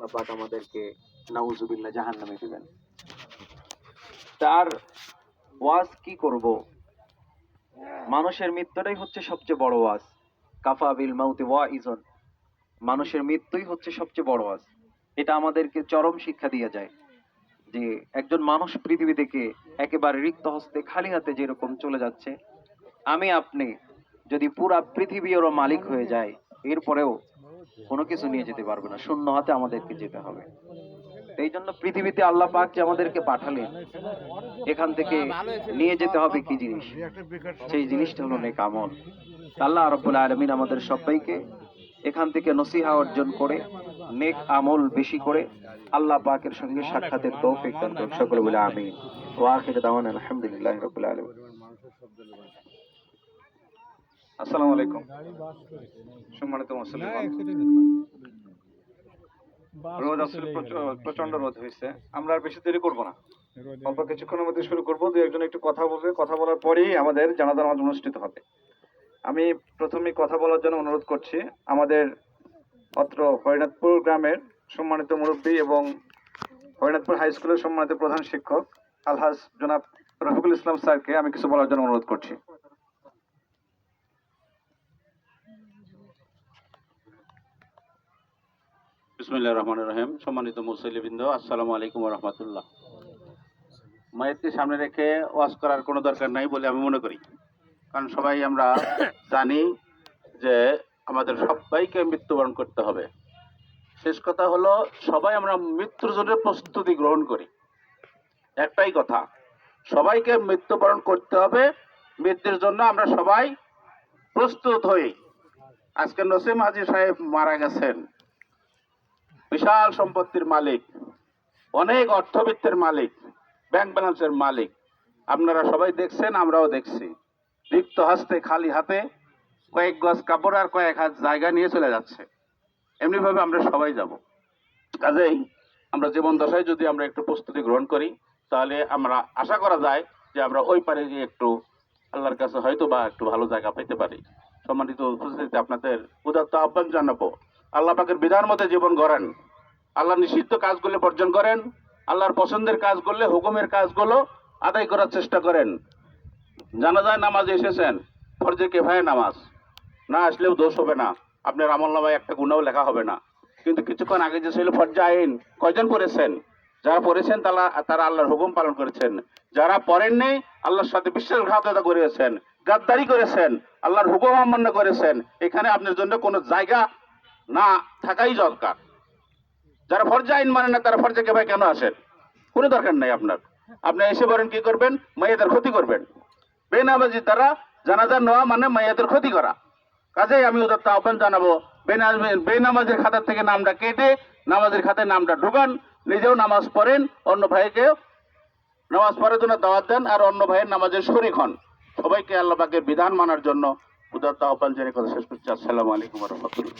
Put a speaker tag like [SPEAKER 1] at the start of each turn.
[SPEAKER 1] আল্লাহ পাক আমাদেরকে নাউজুবিল্লাহ জাহান্নামে দিবেন। তার ওয়াজ কি করব? মানুষের মৃত্যুটাই হচ্ছে সবচেয়ে বড় ওয়াজ। কাফা বিল মাউতি ওয়াইজন, মানুষের মৃত্যুই হচ্ছে সবচেয়ে বড় ওয়াজ। এটা আমাদেরকে চরম শিক্ষা দিয়ে যায় যে একজন মানুষ পৃথিবী থেকে একেবারে রিক্ত হস্তে খালি হাতে যেরকম চলে যাচ্ছে, আমি আপনি যদি পুরা পৃথিবীরও মালিক হয়ে যায়, এরপরেও কোনো কিছু নিয়ে যেতে পারবে না, শূন্য হাতে আমাদেরকে যেতে হবে। এই জন্য পৃথিবীতে আল্লাহ পাক যে আমাদেরকে পাঠালেন, এখান থেকে নিয়ে যেতে হবে কি জিনিস? সেই জিনিসটা হলো নেক আমল। আল্লাহ রাব্বুল আলামিন আমাদের সবাইকে এখান থেকে নসিহা অর্জন করে নেক আমল বেশি করে আল্লাহ পাকের সঙ্গে সাক্ষাতের তৌফিক দান করুন। সকলে বলে আমিন। ওয়া আখিরু দাওয়ানা আলহামদুলিল্লাহি রাব্বিল আলামিন।
[SPEAKER 2] আসসালামু আলাইকুম। সম্মানিত মুসলিম, রোদ আসলে প্রচন্ড রোদ হয়েছে। আমরা আর বেশি দেরি করবো না, অল্প কিছুক্ষণের মধ্যে শুরু করবো। দু একজন একটু কথা বলবে, কথা বলার পরেই আমাদের জানাজা নামাজ অনুষ্ঠিত হবে। আমি প্রথমেই কথা বলার জন্য অনুরোধ করছি আমাদের অত্র হরিনাথপুর গ্রামের সম্মানিত মুরব্বী এবং হরিনাথপুর হাই স্কুলের সম্মানিত প্রধান শিক্ষক আলহাজ জনাব রফিকুল ইসলাম স্যারকে আমি কিছু বলার জন্য অনুরোধ করছি।
[SPEAKER 3] বিসমিল্লাহির রহমানির রহিম। সম্মানিত মুসল্লিবৃন্দ, আসসালামু আলাইকুম ওয়া রাহমাতুল্লাহ। মায়েরকে সামনে রেখে ওয়াজ করার কোনো দরকার নাই বলে আমি মনে করি, কারণ সবাই আমরা জানি যে আমাদের সবাইকে মৃত্যুবরণ করতে হবে। শেষ কথা হলো, সবাই আমরা মৃত্যুর জন্য প্রস্তুতি গ্রহণ করি। একটাই কথা, সবাইকে মৃত্যুবরণ করতে হবে, মৃত্যুর জন্য আমরা সবাই প্রস্তুত হই। আজকে নসিম হাজী সাহেব মারা গেছেন, বিশাল সম্পত্তির মালিক, অনেক অর্থবিত্তের মালিক, ব্যাংক ব্যালেন্সের মালিক। আপনারা সবাই দেখছেন, আমরাও দেখছি। রিক্ত হস্তে খালি হাতে কয়েক গজ কাপড় আর কয়েক হাত জায়গা নিয়ে চলে যাচ্ছে। এমনিভাবে আমরা সবাই যাব। কাজেই আমরা জীবন দশায় যদি আমরা একটু প্রস্তুতি গ্রহণ করি, তাহলে আমরা আশা করা যায় যে আমরা ওই পারে গিয়ে একটু আল্লাহর কাছে হয়তো বা একটু ভালো জায়গা পেতে পারি। সম্মানিত উপস্থিতি, আপনাদের উদাত্ত আহ্বান জানাবো, আল্লাহ পাকের বিধান মতে জীবন গড়েন, আল্লাহ নিষিদ্ধ কাজগুলো বর্জন করেন, আল্লাহর পছন্দের কাজ করলে হুকুমের কাজগুলো আদায় করার চেষ্টা করেন। জানাজায় নামাজ এসেছেন, ফরজে কিফায়া নামাজ, না আসলেও দোষ হবে না, আপনার আমলনামায় একটা গুনাহও লেখা হবে না। কিন্তু কিছুক্ষণ আগে যে ছিল ফরজে আইন, কয়জন পড়েছেন? যারা পড়েছেন তারা আল্লাহর হুকুম পালন করেছেন। যারা পড়েননি, আল্লাহর সাথে বিশ্বাসঘাতকতা করেছেন, গাদ্দারি করেছেন, আল্লাহর হুকুম অমান্য করেছেন। এখানে আপনার জন্য কোনো জায়গা না থাকাই দরকার। যারা ফরজে আইন মানে না, তারা ফরজে কিফায়া কেন আসেন? কোনো দরকার নাই আপনার। আপনি এসে বলেন কি করবেন? মাইয়াদের ক্ষতি করবেন। বেনামাজি তারা জানাজা নেওয়া মানে মাইয়াদের ক্ষতি করা। কাজেই আমি উদাত্ত আহ্বান জানাবো, বেনামাজের খাতা থেকে নামটা কেটে নামাজের খাতায় নামটা ঢুকান, নিজেও নামাজ পড়েন, অন্য ভাইকেও নামাজ পড়ার জন্য দাওয়াত দেন, আর অন্য ভাইয়ের নামাজের শরীক হন। সবাইকে আল্লাহ পাকের বিধান মানার জন্য উদাত্ত আহ্বান জানিয়ে কথা শেষ করছি। আসসালামু আলাইকুম ওয়া রাহমাতুল্লাহ।